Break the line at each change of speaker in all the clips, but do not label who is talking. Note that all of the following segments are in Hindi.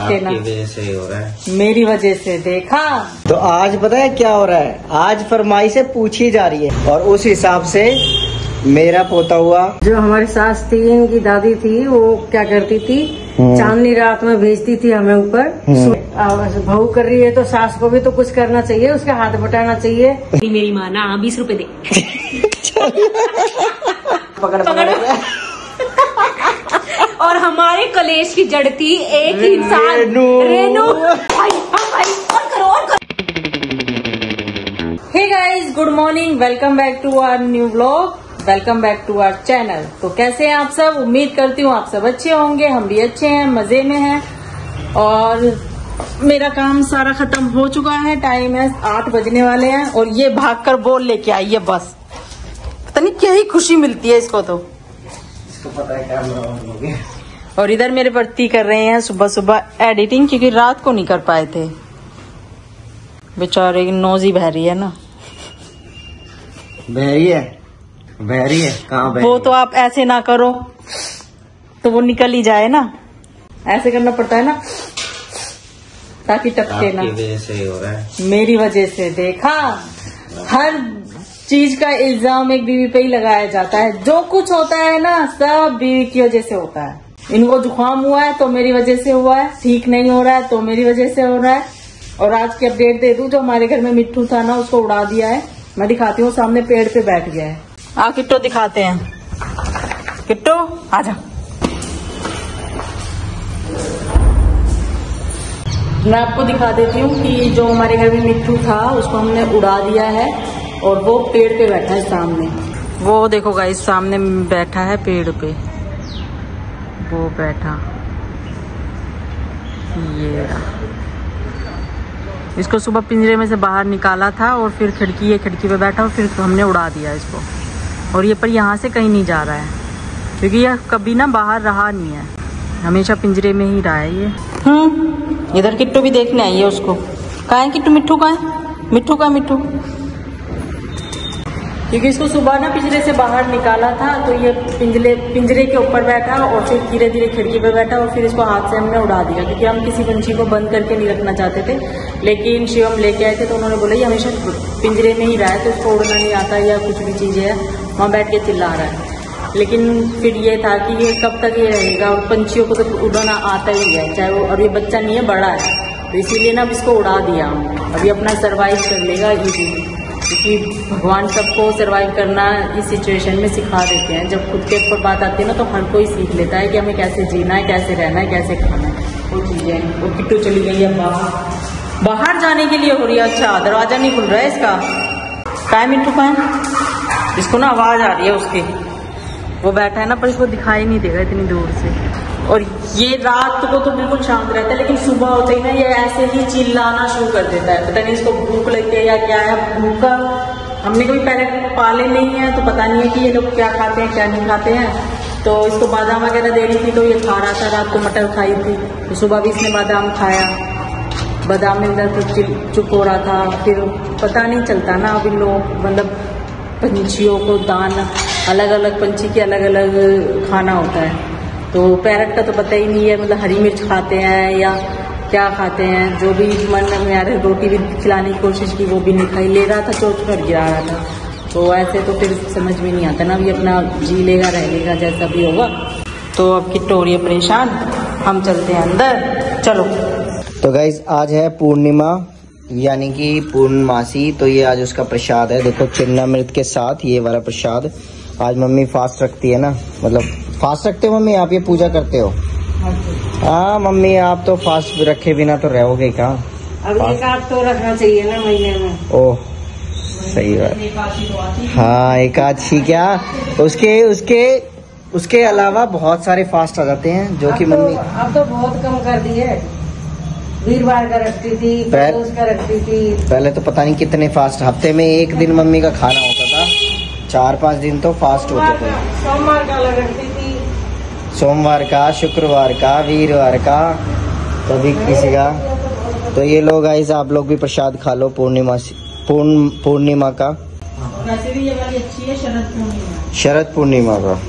टपके ना,
वजह से हो रहा है,
मेरी वजह से। देखा
तो आज पता है क्या हो रहा है, आज फरमाइश से पूछी जा रही है और उस हिसाब से मेरा पोता हुआ।
जो हमारी सास थी, इनकी दादी थी, वो क्या करती थी, चांदनी रात में भेजती थी हमें ऊपर। बहू कर रही है तो सास को भी तो कुछ करना चाहिए, उसके हाथ बटाना चाहिए।
मेरी माँ ना 20 रुपए दे।
पकड़
और हमारे कलेश की जड़ थी एक ही इंसान, Renu.
Hey guys, good morning, welcome back to our new vlog, welcome back to our channel. तो कैसे हैं आप सब? उम्मीद करती हूँ आप सब अच्छे होंगे, हम भी अच्छे हैं, मजे में हैं। और मेरा काम सारा खत्म हो चुका है, टाइम है 8 बजने वाले हैं और ये भागकर बॉल लेके आई है। बस पता नहीं क्या ही खुशी मिलती है इसको, तो
इसको पता है क्या।
और इधर मेरे पति कर रहे हैं सुबह सुबह एडिटिंग, क्योंकि रात को नहीं कर पाए थे। बेचारे की नोजी बह रही है ना।
बहरी है कहाँ बहरी?
वो तो आप ऐसे ना करो तो वो निकल ही जाए ना, ऐसे करना पड़ता है ना ताकि टपके ना।
वजह से हो रहा है,
मेरी वजह से। देखा, हर चीज का इल्जाम एक बीवी पे ही लगाया जाता है। जो कुछ होता है ना, सब बीवी की वजह से होता है। इनको जुकाम हुआ है तो मेरी वजह से हुआ है, ठीक नहीं हो रहा है तो मेरी वजह से हो रहा है। और आज की अपडेट दे दूं, जो हमारे घर में मिट्टू था ना, उसको उड़ा दिया है। मैं दिखाती हूँ, सामने पेड़ पे बैठ गया है। किट्टो दिखाते हैं। किट्टो आजा। मैं आपको दिखा देती हूँ कि जो हमारे घर में मिट्टू था उसको हमने उड़ा दिया है और वो पेड़ पे बैठा है सामने। वो देखो गाइस, सामने बैठा है पेड़ पे, वो बैठा, ये रहा। इसको सुबह पिंजरे में से बाहर निकाला था और फिर खिड़की पे बैठा और फिर हमने उड़ा दिया इसको। और ये पर यहाँ से कहीं नहीं जा रहा है, क्योंकि यह कभी ना बाहर रहा नहीं है, हमेशा पिंजरे में ही रहा है ये। इधर किट्टू भी देखने आई है उसको। कहाँ है किट्टू? मिट्टू कहाँ है? मिट्टू का मिट्टू, क्योंकि इसको सुबह ना पिंजरे से बाहर निकाला था तो ये पिंजरे के ऊपर बैठा और फिर धीरे धीरे खिड़की पर बैठा और फिर इसको हाथ से हमने उड़ा दिया, क्योंकि हम किसी पंछी को बंद करके नहीं रखना चाहते थे। लेकिन शिवम लेके आए थे तो उन्होंने बोला ये हमेशा पिंजरे में ही रहा है तो इसको उड़ना नहीं आता या कुछ भी चीज़ है, वहाँ बैठ के चिल्ला रहा है। लेकिन फिर ये था कि ये कब तक ये रहेगा, और पंछियों को तो उड़ना आता ही है, चाहे वो, और ये बच्चा नहीं है, बड़ा है, तो इसीलिए ना अब इसको उड़ा दिया। अभी अपना सर्वाइव कर लेगा इजीली, क्योंकि भगवान सबको सर्वाइव करना इस सिचुएशन में सिखा देते हैं। जब खुद के ऊपर बात आती है ना तो हर कोई सीख लेता है कि हमें कैसे जीना है, कैसे रहना है, कैसे खाना है, वो चीज़ें। वो किट्टू चली गई है बाहर जाने के लिए हो रही है। अच्छा, दरवाजा नहीं खुल रहा है इसका। काय मिट्टू का है? इसको ना आवाज आ रही है उसकी, वो बैठा है ना, पर इसको दिखाई नहीं देगा इतनी दूर से। और ये रात को तो बिल्कुल शांत रहता है, लेकिन सुबह होते ही ना ये ऐसे ही चिल्लाना शुरू कर देता है। पता नहीं इसको भूख लगती है या क्या है। भूख का हमने कभी पहले पाले नहीं है तो पता नहीं है कि ये लोग क्या खाते हैं क्या नहीं खाते हैं। तो इसको बादाम वगैरह दे रही थी तो ये खा रहा था। रात को मटर खाई थी तो सुबह भी इसने बादाम खाया, बादाम में इधर चुप हो रहा था। फिर पता नहीं चलता ना, अब इन लोग मतलब पंछियों को दाना, अलग अलग पंछी के अलग अलग खाना होता है। तो पैरट का तो पता ही नहीं है, मतलब हरी मिर्च खाते हैं या क्या खाते हैं। जो भी मन में आ रहा है, रोटी भी खिलाने की कोशिश की, वो भी नहीं खाई, ले रहा था, चोट पर गिरा रहा था। तो ऐसे तो फिर समझ में नहीं आता ना, अभी अपना जी लेगा रह लेगा जैसा भी होगा। तो अब किट्टू हो रही है परेशान, हम चलते हैं अंदर, चलो।
तो गाइज आज है पूर्णिमा, यानी कि पूर्णमासी। तो ये आज उसका प्रसाद है, देखो चिन्नामृत के साथ ये वाला प्रसाद। आज मम्मी फास्ट रखती है ना, मतलब फास्ट रखते हो मम्मी आप? ये पूजा करते हो? हाँ मम्मी, आप तो फास्ट रखे बिना तो रहोगे कहाँ?
अब एक आध तो रखना चाहिए ना महीने में।
ओह सही बात। हाँ एकादशी क्या, उसके अलावा बहुत सारे फास्ट आ जाते हैं जो कि मम्मी
अब तो बहुत कम कर दी है। वीरवार का रखती थी, उसका रखती थी।
पहले तो पता नहीं कितने फास्ट, हफ्ते में एक दिन मम्मी का खाना होता था, 4-5 दिन तो फास्ट होते थे।
सोमवार का अलग रखती थी,
सोमवार का, शुक्रवार का, वीरवार का, कभी किसी का। तो ये लोग गाइस, आप लोग भी प्रसाद खा लो पूर्णिमा का।
वैसे भी ये वाली अच्छी है, शरद पूर्णिमा।
शरद पूर्णिमा का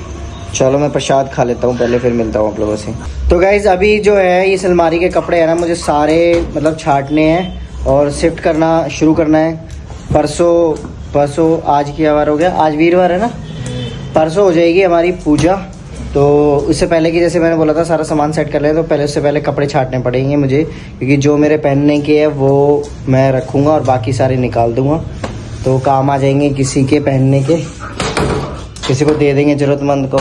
चलो मैं प्रसाद खा लेता हूँ पहले, फिर मिलता हूँ आप लोगों से। तो गाइज अभी जो है इस अलमारी के कपड़े है ना, मुझे सारे मतलब छांटने हैं और शिफ्ट करना शुरू करना है। परसों आज क्या वार हो गया, आज वीरवार है ना, परसों हो जाएगी हमारी पूजा। तो उससे पहले कि जैसे मैंने बोला था सारा सामान सेट कर लें, तो पहले उससे पहले कपड़े छांटने पड़ेंगे मुझे, क्योंकि जो मेरे पहनने के है वो मैं रखूँगा और बाकी सारे निकाल दूँगा, तो काम आ जाएंगे किसी के पहनने के, किसी को दे देंगे ज़रूरतमंद को,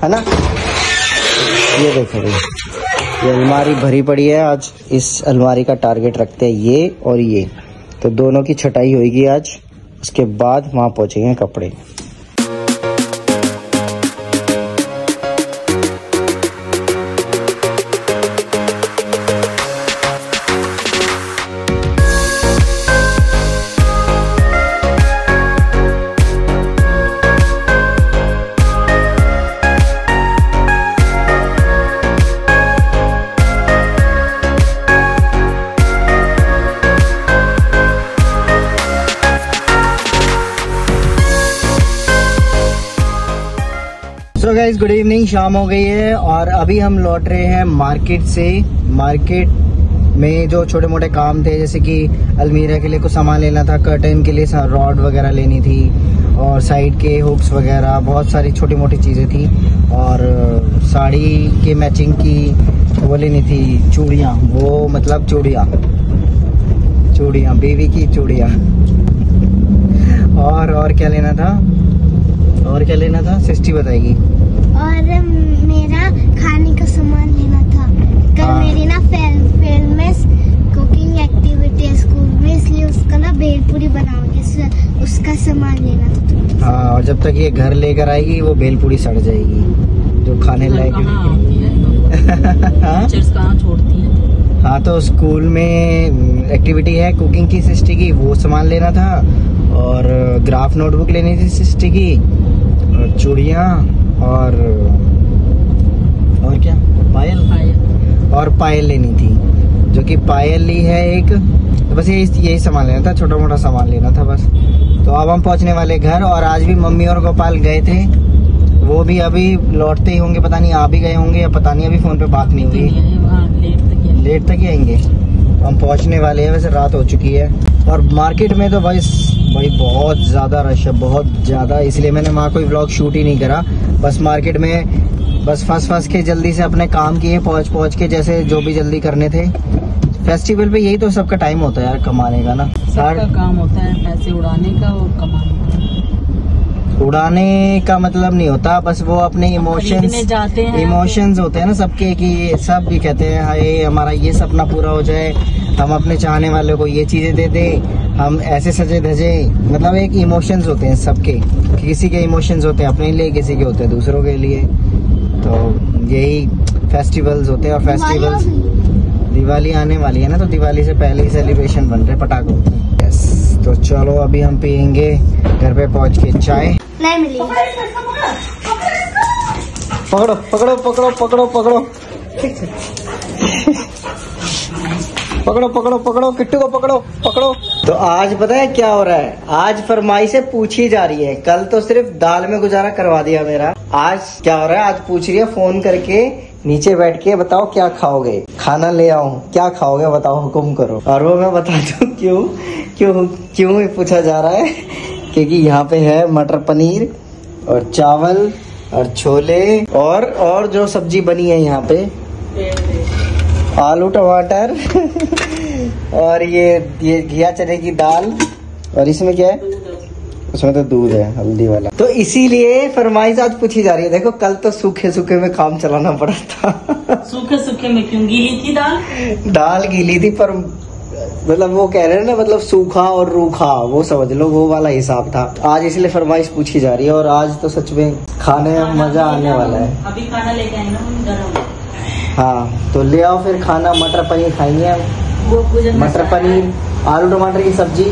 है ना। ये देखो ये अलमारी भरी पड़ी है। आज इस अलमारी का टारगेट रखते हैं ये और ये, तो दोनों की छटाई होगी आज, उसके बाद वहाँ पहुँचेंगे कपड़े। सो गाइस गुड इवनिंग, शाम हो गई है और अभी हम लौट रहे हैं मार्केट से। मार्केट में जो छोटे मोटे काम थे, जैसे कि अलमीरा के लिए कुछ सामान लेना था, कर्टन के लिए रॉड वगैरह लेनी थी और साइड के हुक्स वगैरह, बहुत सारी छोटी मोटी चीज़ें थी, और साड़ी के मैचिंग की वो लेनी थी चूड़ियाँ, वो मतलब चूड़ियाँ बेबी की चूड़ियाँ। और क्या लेना था सिस्टी बताएगी।
और मेरा खाने का सामान लेना था। कल मेरी ना फील्ड में कुकिंग एक्टिविटी है स्कूल में, इसलिए उसका ना भेलपूरी बनाऊंगी, उसका सामान लेना था।
हाँ, और जब तक ये घर लेकर आएगी वो भेलपूरी सड़ जाएगी, जो खाने लायक
कहाँ छोड़ती है।
हाँ, तो स्कूल में एक्टिविटी है कुकिंग की सिस्टी की, वो सामान लेना था, और ग्राफ नोटबुक लेनी थी सिस्टी की, और चूड़ियाँ और क्या पायल लेनी थी, जो कि पायल ली है एक। तो बस यही सामान लेना था, छोटा मोटा सामान लेना था बस। तो अब हम पहुंचने वाले घर, और आज भी मम्मी और गोपाल गए थे, वो भी अभी लौटते ही होंगे, पता नहीं आ भी गए होंगे या पता नहीं, अभी फोन पे बात नहीं हुई, लेट तक ही आएंगे। हम पहुंचने वाले हैं, वैसे रात हो चुकी है। और मार्केट में तो भाई बहुत ज़्यादा रश है, बहुत ज़्यादा, इसलिए मैंने वहाँ कोई व्लॉग शूट ही नहीं करा। बस मार्केट में बस फंस के जल्दी से अपने काम किए, पहुँच के जैसे जो भी जल्दी करने थे। फेस्टिवल पे यही तो सबका टाइम होता है यार, कमाने का ना,
सबका काम होता है पैसे उड़ाने का और कमाने का।
उड़ाने का मतलब नहीं होता, बस वो अपने इमोशंस होते हैं ना सबके, कि ये सब भी कहते हैं हाय हमारा ये सपना पूरा हो जाए, हम अपने चाहने वाले को ये चीजें दे दें, हम ऐसे सजे धजे, मतलब एक इमोशंस होते हैं सबके, किसी के इमोशंस होते हैं अपने लिए, किसी के होते हैं दूसरों के लिए। तो यही फेस्टिवल्स होते हैं। और फेस्टिवल्स, दिवाली आने वाली है ना, तो दिवाली से पहले ही सेलिब्रेशन बन रहे पटाखों। यस, तो चलो अभी हम पियेंगे घर पे पहुंच के चाय।
नहीं मिली।
पकड़ो पकड़ो पकड़ो पकड़ो पकड़ो पकड़ो पकड़ो पकड़ो किट्टू को पकड़ो पकड़ो। तो आज पता है क्या हो रहा है, आज फरमाइश से पूछी जा रही है। कल तो सिर्फ दाल में गुजारा करवा दिया मेरा, आज क्या हो रहा है, आज पूछ रही है फोन करके नीचे बैठ के, बताओ क्या खाओगे, खाना ले आऊं, क्या खाओगे बताओ, हुक्म करो। और वो मैं बता दूं क्यों क्यों क्यों पूछा जा रहा है, क्योंकि यहाँ पे है मटर पनीर और चावल और छोले और जो सब्जी बनी है यहाँ पे, आलू टमाटर और ये घिया चने की दाल, और इसमें क्या है, उसमें तो दूध है हल्दी वाला। तो इसीलिए फरमाइश आज पूछी जा रही है। देखो कल तो सूखे सूखे में काम चलाना पड़ा था।
सूखे सूखे में क्यों, गीली थी दाल गीली थी, पर मतलब वो कह रहे हैं ना, मतलब सूखा और रूखा, वो समझ लो वो वाला हिसाब था। आज इसलिए फरमाइश पूछी जा रही है, और आज तो सच में खाने में मजा आने वाला है। अभी खाना लेके आएंगे। हाँ तो ले आओ फिर खाना, मटर पनीर खाएंगे हम, मटर पनीर आलू टमाटर की सब्जी,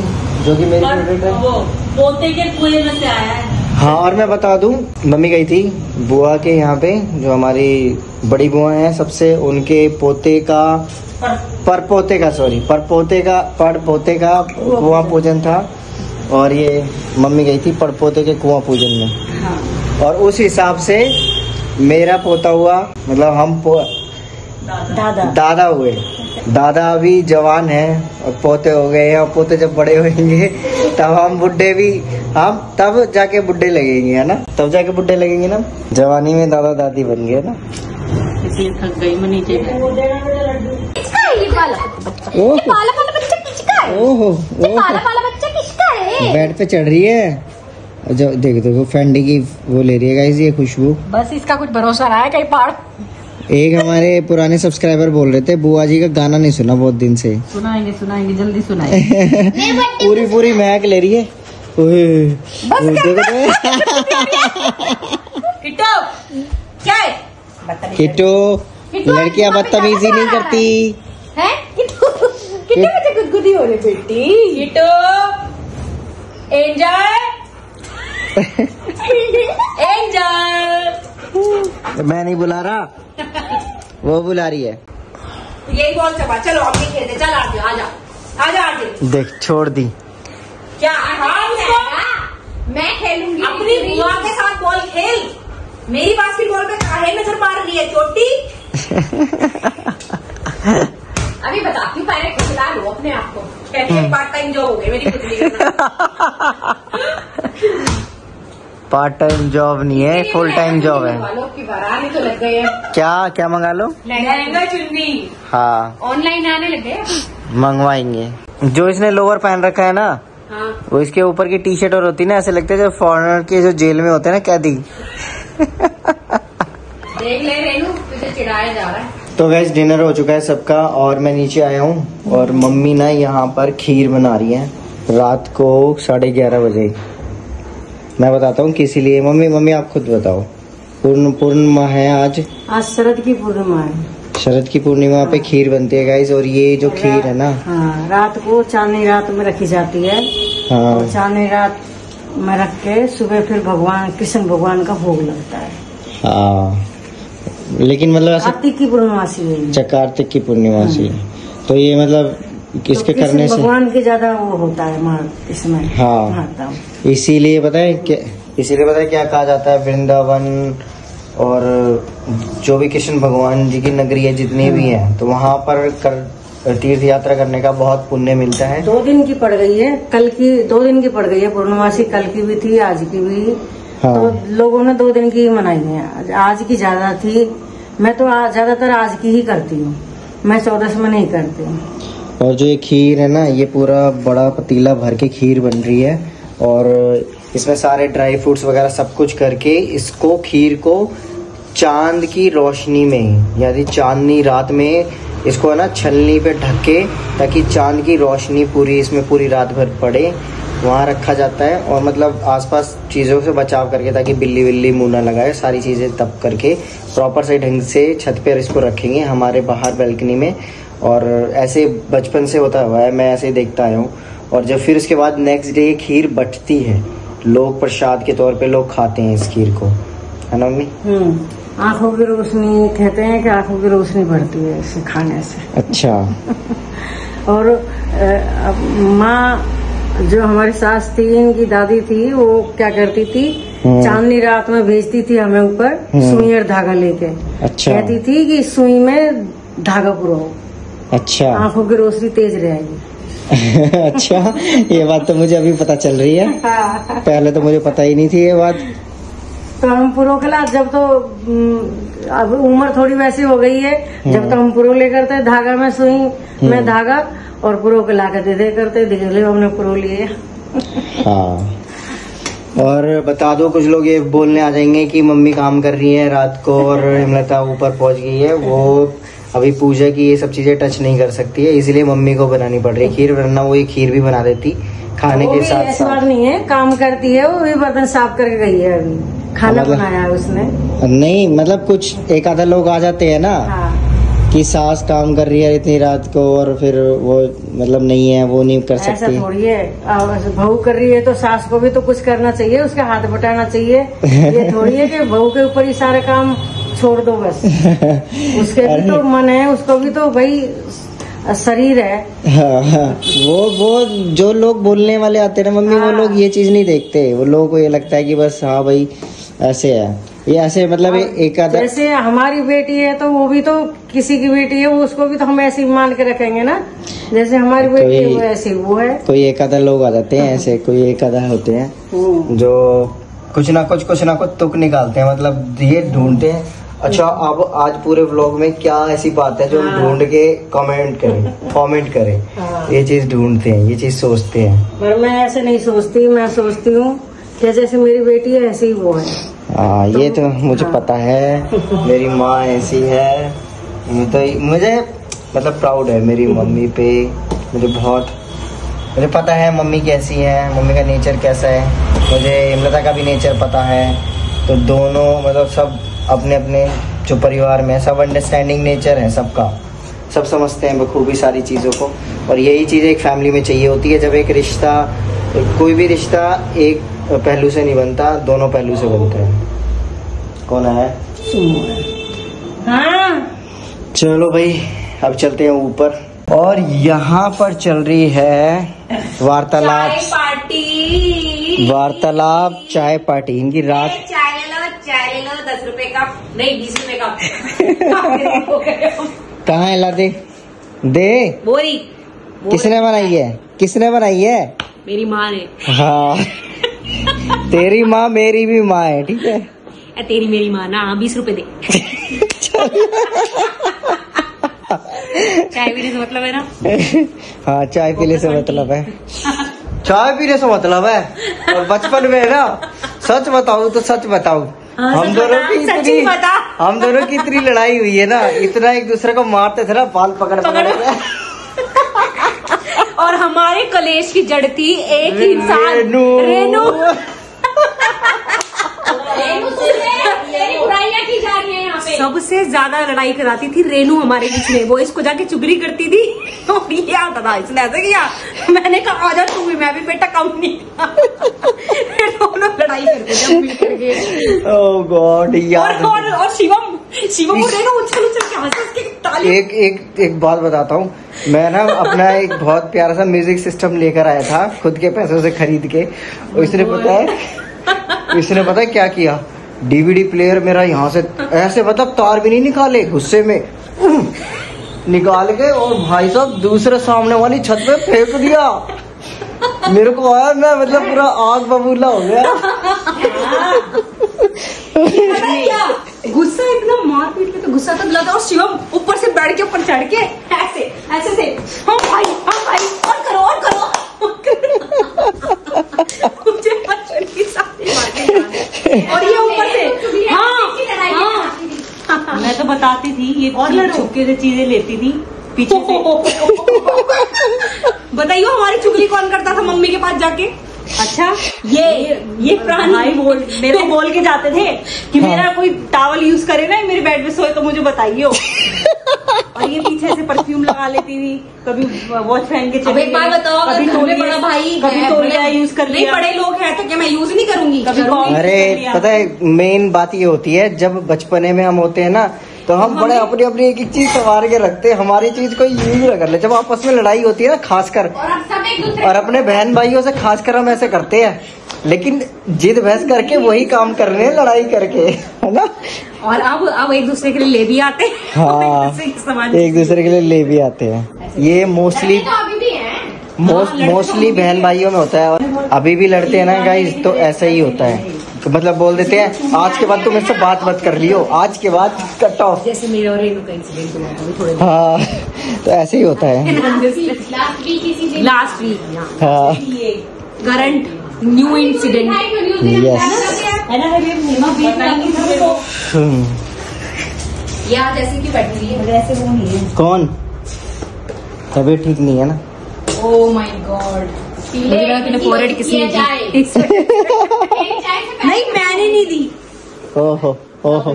जो कि मेरी फेवरेट है, वो पोते के कुएं में से आया है। हाँ, और मैं बता दूं, मम्मी गई थी बुआ के यहाँ पे, जो हमारी बड़ी बुआ है सबसे, उनके पोते का परपोते का कुआं पूजन था, और ये मम्मी गई थी पड़पोते के कुआं पूजन में। हाँ। और उस हिसाब से
मेरा पोता हुआ, मतलब हम दादा हुए। दादा अभी जवान है और पोते हो गए हैं, और पोते जब बड़े होंगे तब हम बुढ़े भी, हम तब जाके बुढ़े लगेंगे, है ना, तब जाके बुढ़े लगेंगे ना। जवानी में दादा दादी बन गए ना।
इसलिए थक गई मैं नीचे।
ओहो बेड पे चढ़ रही है, जो देखो फैंडी की वो ले रही है गाइस ये खुशबू।
बस इसका कुछ भरोसा रहा है कहीं पहाड़।
एक हमारे पुराने सब्सक्राइबर बोल रहे थे बुआ जी का गाना नहीं सुना बहुत दिन से।
सुनाएंगे जल्दी सुनाएंगे।
पूरी महक ले रही है। किट्टू लड़कियां बदतमीजी नहीं करती
है। कितने गुदगुदी हो रही बेटी। किट्टू एंजल
मैं नहीं बुला रहा, वो बुला रही है।
यही बोल चबा, चलो हम नहीं खेलते, चल आजा।
देख छोड़ दी
क्या मैं खेलूंगी अपनी बुआ के साथ बॉल खेल। मेरी बास्केटबॉल पे काहे नजर मार रही है छोटी। अभी बताती हूँ, पहले खिला लो अपने आप को। कहती है पार्ट टाइम जॉब हो गई मेरी पुतली।
पार्ट टाइम जॉब नहीं है, फुल टाइम जॉब है।
तो लग गए हैं।
क्या मंगा लो?
लहंगा चुन्नी
हाँ
ऑनलाइन आने लगे,
मंगवाएंगे। जो इसने लोअर पहन रखा है ना,
हाँ।
वो इसके ऊपर की टी शर्ट और होती है ना, ऐसे लगता है जो फॉरेनर के जो जेल में होते हैं ना कैदी।
देख ले रेनू, तुझे चिढ़ाया जा रहा है।
तो गैस डिनर हो चुका है सबका और मैं नीचे आया हूँ और मम्मी ना यहाँ पर खीर बना रही है रात को 11:30 बजे। मैं बताता हूँ किस लिए। मम्मी आप खुद बताओ। पूर्णिमा है आज
शरद की पूर्णिमा है।
शरद की पूर्णिमा पे खीर बनती है गाइस। और ये जो खीर है ना,
हाँ, रात को चांदनी रात में रखी जाती है।
हाँ,
और चांदनी रात में रख के सुबह फिर भगवान कृष्ण भगवान का भोग लगता है।
हाँ, लेकिन मतलब
कार्तिक की पूर्णिमासी है।
कार्तिक की पूर्णिमासी। तो ये मतलब किसके
तो
करने से
भगवान के ज्यादा वो होता है इसमें।
हाँ, इसीलिए पता है क्या कहा जाता है, वृंदावन और जो भी कृष्ण भगवान जी की नगरी है जितनी भी है, तो वहाँ पर तीर्थ यात्रा करने का बहुत पुण्य मिलता है।
2 दिन की पड़ गई है, कल की 2 दिन की पड़ गई है पूर्णमासी। कल की भी थी, आज की भी।
हाँ।
तो लोगों ने 2 दिन की मनाई है। आज की ज्यादा थी। मैं तो ज्यादातर आज की ही करती हूँ, मैं 14 में नहीं करती हूँ।
और जो ये खीर है ना, ये पूरा बड़ा पतीला भर के खीर बन रही है और इसमें सारे ड्राई फ्रूट्स वगैरह सब कुछ करके इसको खीर को चांद की रोशनी में, यानी चांदनी रात में इसको है ना छलनी पे ढक के, ताकि चांद की रोशनी पूरी रात भर पड़े, वहाँ रखा जाता है। और मतलब आसपास चीज़ों से बचाव करके, ताकि बिल्ली विल्ली मुँह ना लगाए, सारी चीज़ें तब करके प्रॉपर सही ढंग से छत पर इसको रखेंगे हमारे बाहर बैल्कनी में। और ऐसे बचपन से होता हुआ है, मैं ऐसे ही देखता आया हूँ। और जब फिर उसके बाद नेक्स्ट डे खीर बचती है, लोग प्रसाद के तौर पे लोग खाते हैं इस खीर को, है ना मम्मी?
आंखों की रोशनी कहते हैं कि आंखों की रोशनी बढ़ती है इसे खाने से।
अच्छा।
और माँ जो हमारी सास थी, इनकी दादी थी, वो क्या करती थी, चांदनी रात में भेजती थी हमें ऊपर सुई और धागा लेके।
अच्छा।
कहती थी कि सुई में धागा पुरो,
अच्छा,
आंखों की रोशनी तेज रहेगी।
अच्छा, ये बात तो मुझे अभी पता चल रही है। पहले तो मुझे पता ही नहीं थी ये बात।
तो हम पुरो खिला, जब तो अब उम्र थोड़ी वैसी हो गई है, जब तो हम पुरो ले करते धागा में सुई में धागा और पुरो के ला कर दे करते, धीरे हमने पुरो लिए।
हाँ, और बता दो, कुछ लोग ये बोलने आ जाएंगे कि मम्मी काम कर रही है रात को और हेमलता ऊपर पहुंच गई है, वो अभी पूजा की ये सब चीजें टच नहीं कर सकती है, इसलिए मम्मी को बनानी पड़ रही है खीर, वरना वो ये खीर भी बना देती खाने के साथ
ऐसी
साथ।
बात नहीं है, काम करती है, वो भी बर्तन साफ करके गई है, अभी खाना बनाया है उसने।
नहीं मतलब कुछ एक आधा लोग आ जाते हैं ना,
हाँ।
कि सास काम कर रही है इतनी रात को और फिर वो मतलब नहीं है, वो नहीं कर सकती।
ऐसा थोड़ी है, बहू कर रही है तो सास को भी तो कुछ करना चाहिए, उसके हाथ बटाना चाहिए। ये थोड़ी है कि बहू के ऊपर ही सारे काम छोड़ दो बस। उसके भी तो मन है, उसको भी तो भाई शरीर है।
हाँ, वो जो लोग बोलने वाले आते हैं ना मम्मी, वो लोग ये चीज नहीं देखते, वो लोगों को ये लगता है कि बस हाँ भाई ऐसे है। ये ऐसे मतलब एक आधा
जैसे हमारी बेटी है तो वो भी तो किसी की बेटी है, उसको भी तो हम ऐसे ही मान के रखेंगे ना, जैसे हमारी बेटी है वो ऐसे वो है।
कोई एक आधा लोग आ जाते हैं ऐसे, कोई एक आधा होते हैं जो कुछ ना कुछ तुक निकालते हैं, मतलब ये ढूंढते हैं। अच्छा, अब आज पूरे व्लॉग में क्या ऐसी बात है जो हम ढूंढ के कमेंट करें, ये चीज ढूंढते हैं, ये चीज सोचते हैं।
पर मैं ऐसे नहीं सोचती, मैं सोचती हूँ कि जैसे मेरी बेटी है ऐसे ही वो है।
हाँ, ये तो मुझे पता है, मेरी माँ ऐसी है। मुझे मतलब प्राउड है मेरी मम्मी पे, मुझे पता है मम्मी कैसी है, मम्मी का नेचर कैसा है, मुझे इमरता का भी नेचर पता है। तो दोनों मतलब सब अपने अपने जो परिवार में सब अंडरस्टैंडिंग नेचर है सबका, सब समझते हैं बखूबी सारी चीज़ों को। और यही चीज़ एक फैमिली में चाहिए होती है। जब एक रिश्ता, कोई भी रिश्ता एक पहलू से नहीं बनता, दोनों पहलू से बनता है। कौन है?
हाँ
चलो भाई, अब चलते हैं ऊपर। और यहाँ पर चल रही है वार्तालाप चाय पार्टी इनकी रात।
चाय ले लो 10 रुपए का, नहीं 20 रुपए का।
कहाँ है? ला दे
बोरी
किसने बनाई है?
मेरी माँ ने।
हाँ तेरी माँ मेरी भी माँ है, ठीक है।
तेरी मेरी माँ ना, 20 रुपए दे। चाय पीने से मतलब है ना?
हाँ, चाय पीने से मतलब है। चाय पीने से मतलब है। और बचपन में ना, सच बताऊं हम दोनों की इतनी लड़ाई हुई है ना, इतना एक दूसरे को मारते थे ना, बाल पकड़
और हमारे कलेश की जड़ थी एक ही इंसान, रेनू। बुराइयां की जा रही है यहाँ पे। सबसे ज्यादा लड़ाई कराती थी रेनू हमारे बीच में, वो इसको जाके चुगली करती थी। और ये आता था, इसने ऐसा किया, मैंने कहा आजा तू भी, मैं भी बेटा कम नहीं। दोनों लड़ाई करते थे मिल करके।
ओह गॉड यार।
और शिवम को रेनू उछल के हंस के ताली।
एक बात बताता हूँ, मैं ना अपना एक बहुत प्यारा सा म्यूजिक सिस्टम लेकर आया था खुद के पैसों से खरीद के। इसने पता है क्या किया? डीवीडी प्लेयर मेरा यहाँ से ऐसे मतलब तार भी नहीं निकाले, गुस्से में निकाल के और भाई साहब दूसरे सामने वाली छत पे फेंक दिया। मेरे को आया, मैं मतलब पूरा आग बबूला हो गया।
गुस्सा इतना मार पीट के तो गुस्सा तक लगा। और शिवम ऊपर से बैठ के ऊपर चढ़ के ऐसे से हाँ भाई और करो मुझे और ये ऊपर से हाँ मैं तो बताती थी, ये छुपके से चीजें लेती थी पीछे से। बताइए हमारी चुगली कौन करता था मम्मी के पास जाके? अच्छा, ये भाई मेरे को बोल के जाते थे कि मेरा कोई टॉवल यूज करे ना मेरे बेड में सोए तो मुझे बताइए। और ये पीछे से परफ्यूम लगा लेती थी, कभी वॉच पहन के चले। एक बात बताओ, कभी बड़ा भाई कभी तौलिया यूज कर लिया। बड़े लोग हैं तो क्या मैं यूज नहीं करूंगी?
अरे पता है मेन बात ये होती है, जब बचपने में हम होते हैं ना, तो हम बड़े अपनी एक चीज संवार के रखते हैं, हमारी चीज कोई यूज न कर ले। जब आपस में लड़ाई होती है ना, खासकर और अपने बहन भाइयों से खासकर हम ऐसे करते हैं, लेकिन जिद बहस करके वही काम कर रहे हैं, लड़ाई करके, है ना।
और अब एक दूसरे के लिए ले भी आते हैं।
हाँ, एक दूसरे के लिए ले भी आते हैं। ये मोस्टली बहन भाइयों में होता है, और अभी भी लड़ते हैं ना गाइस, तो ऐसा ही होता है। तो मतलब बोल देते हैं आज के बाद तुम इससे बात मत कर लियो, आज के बाद कट ऑफ।
जैसे मेरे और रेनू का इंसिडेंट हुआ था थोड़े।
हाँ, तो ऐसे ही होता है।
लास्ट वीक
हाँ,
करंट न्यू इंसिडेंट।
यस।
यार जैसे कि बैठी है वैसे वो नहीं है।
कौन? तबीयत ठीक नहीं है ना?
ओह माय गॉड, फॉरवर्ड किसने दी? नहीं मैंने नहीं दी।
ओहो ओहो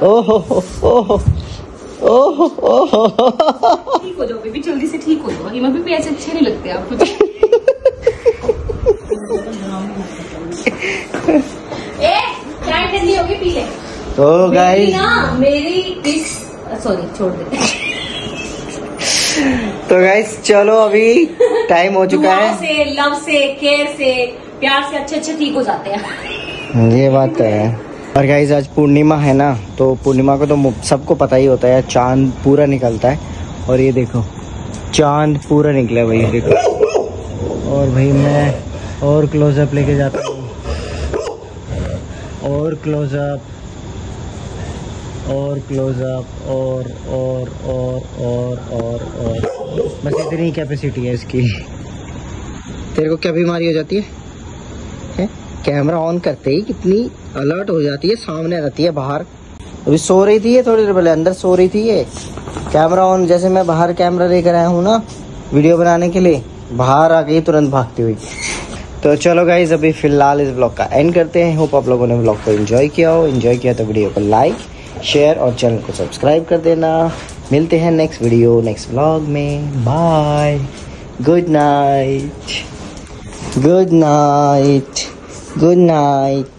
ओहो ओहो ओहो ओहो।
ठीक हो जाओ बेबी, जल्दी से ठीक हो जाओ। हिमा भी ऐसे अच्छे नहीं लगते आपको। चाय ठंडी होगी पी ले।
तो गाइस
मेरी इस सॉरी छोड़ दे।
तो गाइस चलो अभी टाइम हो चुका है।
से लव से केयर से प्यार से अच्छे ठीक हो जाते हैं।
ये बात तो है। और गाइस आज पूर्णिमा है ना, तो पूर्णिमा को तो सबको पता ही होता है, चांद पूरा निकलता है। और ये देखो चांद पूरा निकला है भाई, देखो। और भाई मैं और क्लोजअप लेके जाता हूँ, और क्लोजअप, और क्लोजअप, और बस इतनी कैपेसिटी है इसकी। तेरे को क्या बीमारी हो जाती है? कैमरा ऑन करते ही कितनी अलर्ट हो जाती है, सामने रहती है बाहर। अभी सो रही थी ये, थोड़ी देर पहले अंदर सो रही थी ये। कैमरा ऑन, जैसे मैं बाहर कैमरा लेकर आया हूँ ना वीडियो बनाने के लिए, बाहर आ गई तुरंत भागती हुई। तो चलो गाइज अभी फिलहाल इस ब्लॉग का एंड करते हैं। होप आप लोगों ने ब्लॉग को एंजॉय किया हो। एंजॉय किया तो वीडियो को लाइक, शेयर और चैनल को सब्सक्राइब कर देना। मिलते हैं नेक्स्ट वीडियो, नेक्स्ट ब्लॉग में। Bye, good night, good night, good night.